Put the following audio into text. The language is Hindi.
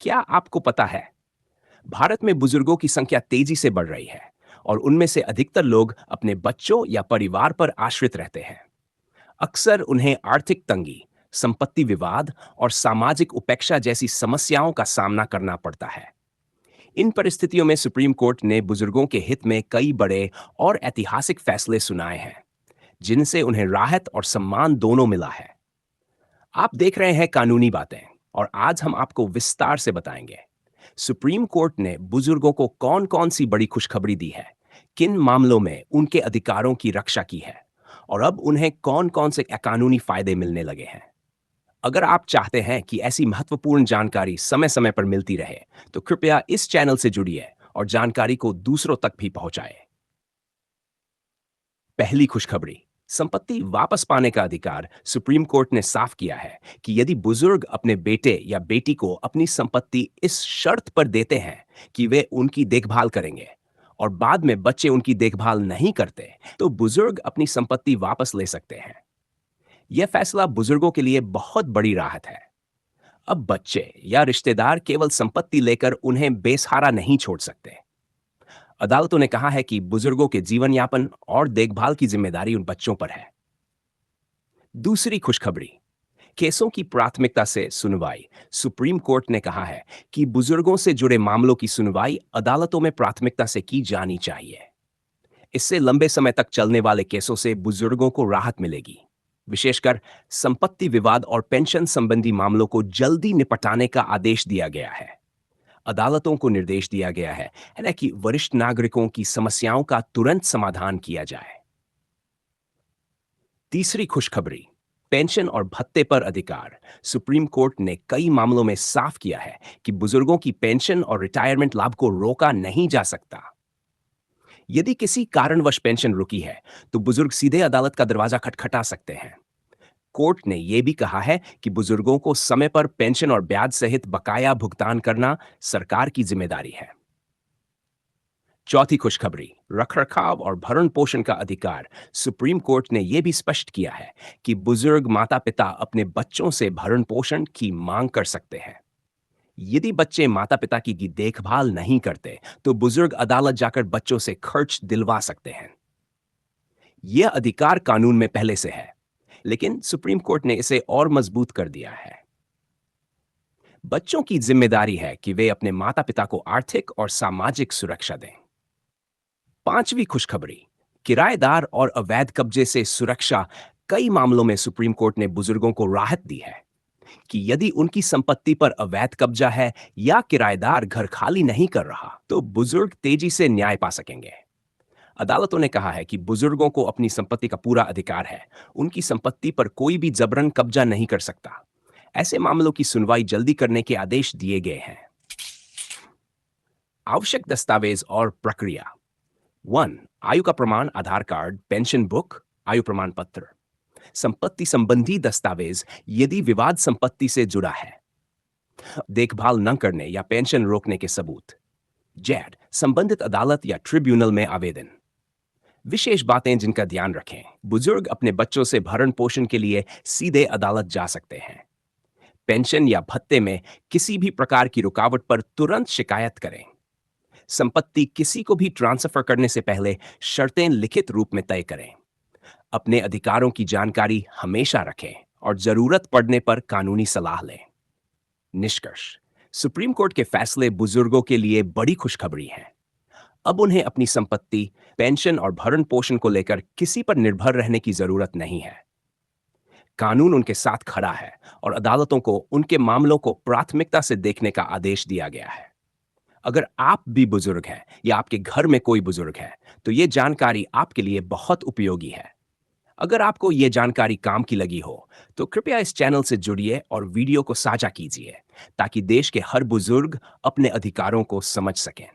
क्या आपको पता है, भारत में बुजुर्गों की संख्या तेजी से बढ़ रही है और उनमें से अधिकतर लोग अपने बच्चों या परिवार पर आश्रित रहते हैं। अक्सर उन्हें आर्थिक तंगी, संपत्ति विवाद और सामाजिक उपेक्षा जैसी समस्याओं का सामना करना पड़ता है। इन परिस्थितियों में सुप्रीम कोर्ट ने बुजुर्गों के हित में कई बड़े और ऐतिहासिक फैसले सुनाए हैं, जिनसे उन्हें राहत और सम्मान दोनों मिला है। आप देख रहे हैं कानूनी बातें, और आज हम आपको विस्तार से बताएंगे सुप्रीम कोर्ट ने बुजुर्गों को कौन कौन सी बड़ी खुशखबरी दी है, किन मामलों में उनके अधिकारों की रक्षा की है, और अब उन्हें कौन कौन से कानूनी फायदे मिलने लगे हैं। अगर आप चाहते हैं कि ऐसी महत्वपूर्ण जानकारी समय समय पर मिलती रहे, तो कृपया इस चैनल से जुड़िए और जानकारी को दूसरों तक भी पहुंचाएं। पहली खुशखबरी, संपत्ति वापस पाने का अधिकार। सुप्रीम कोर्ट ने साफ किया है कि यदि बुजुर्ग अपने बेटे या बेटी को अपनी संपत्ति इस शर्त पर देते हैं कि वे उनकी देखभाल करेंगे और बाद में बच्चे उनकी देखभाल नहीं करते, तो बुजुर्ग अपनी संपत्ति वापस ले सकते हैं। यह फैसला बुजुर्गों के लिए बहुत बड़ी राहत है। अब बच्चे या रिश्तेदार केवल संपत्ति लेकर उन्हें बेसहारा नहीं छोड़ सकते। अदालतों ने कहा है कि बुजुर्गों के जीवन यापन और देखभाल की जिम्मेदारी उन बच्चों पर है। दूसरी खुशखबरी, केसों की प्राथमिकता से सुनवाई। सुप्रीम कोर्ट ने कहा है कि बुजुर्गों से जुड़े मामलों की सुनवाई अदालतों में प्राथमिकता से की जानी चाहिए। इससे लंबे समय तक चलने वाले केसों से बुजुर्गों को राहत मिलेगी। विशेषकर संपत्ति विवाद और पेंशन संबंधी मामलों को जल्दी निपटाने का आदेश दिया गया है। अदालतों को निर्देश दिया गया है ना कि वरिष्ठ नागरिकों की समस्याओं का तुरंत समाधान किया जाए। तीसरी खुशखबरी, पेंशन और भत्ते पर अधिकार। सुप्रीम कोर्ट ने कई मामलों में साफ किया है कि बुजुर्गों की पेंशन और रिटायरमेंट लाभ को रोका नहीं जा सकता। यदि किसी कारणवश पेंशन रुकी है, तो बुजुर्ग सीधे अदालत का दरवाजा खटखटा सकते हैं। कोर्ट ने यह भी कहा है कि बुजुर्गों को समय पर पेंशन और ब्याज सहित बकाया भुगतान करना सरकार की जिम्मेदारी है। चौथी खुशखबरी, रखरखाव और भरण पोषण का अधिकार। सुप्रीम कोर्ट ने यह भी स्पष्ट किया है कि बुजुर्ग माता पिता अपने बच्चों से भरण पोषण की मांग कर सकते हैं। यदि बच्चे माता पिता की देखभाल नहीं करते, तो बुजुर्ग अदालत जाकर बच्चों से खर्च दिलवा सकते हैं। यह अधिकार कानून में पहले से है, लेकिन सुप्रीम कोर्ट ने इसे और मजबूत कर दिया है। बच्चों की जिम्मेदारी है कि वे अपने माता पिता को आर्थिक और सामाजिक सुरक्षा दें। पांचवी खुशखबरी, किराएदार और अवैध कब्जे से सुरक्षा। कई मामलों में सुप्रीम कोर्ट ने बुजुर्गों को राहत दी है कि यदि उनकी संपत्ति पर अवैध कब्जा है या किराएदार घर खाली नहीं कर रहा, तो बुजुर्ग तेजी से न्याय पा सकेंगे। अदालतों ने कहा है कि बुजुर्गों को अपनी संपत्ति का पूरा अधिकार है। उनकी संपत्ति पर कोई भी जबरन कब्जा नहीं कर सकता। ऐसे मामलों की सुनवाई जल्दी करने के आदेश दिए गए हैं। आवश्यक दस्तावेज और प्रक्रिया। 1. आयु का प्रमाण, आधार कार्ड, पेंशन बुक, आयु प्रमाण पत्र। संपत्ति संबंधी दस्तावेज, यदि विवाद संपत्ति से जुड़ा है, देखभाल न करने या पेंशन रोकने के सबूत। जैड, संबंधित अदालत या ट्रिब्यूनल में आवेदन। विशेष बातें जिनका ध्यान रखें, बुजुर्ग अपने बच्चों से भरण पोषण के लिए सीधे अदालत जा सकते हैं। पेंशन या भत्ते में किसी भी प्रकार की रुकावट पर तुरंत शिकायत करें। संपत्ति किसी को भी ट्रांसफर करने से पहले शर्तें लिखित रूप में तय करें। अपने अधिकारों की जानकारी हमेशा रखें और जरूरत पड़ने पर कानूनी सलाह लें। निष्कर्ष, सुप्रीम कोर्ट के फैसले बुजुर्गों के लिए बड़ी खुशखबरी हैं। अब उन्हें अपनी संपत्ति, पेंशन और भरण पोषण को लेकर किसी पर निर्भर रहने की जरूरत नहीं है। कानून उनके साथ खड़ा है और अदालतों को उनके मामलों को प्राथमिकता से देखने का आदेश दिया गया है। अगर आप भी बुजुर्ग हैं या आपके घर में कोई बुजुर्ग है, तो ये जानकारी आपके लिए बहुत उपयोगी है। अगर आपको ये जानकारी काम की लगी हो, तो कृपया इस चैनल से जुड़िए और वीडियो को साझा कीजिए, ताकि देश के हर बुजुर्ग अपने अधिकारों को समझ सकें।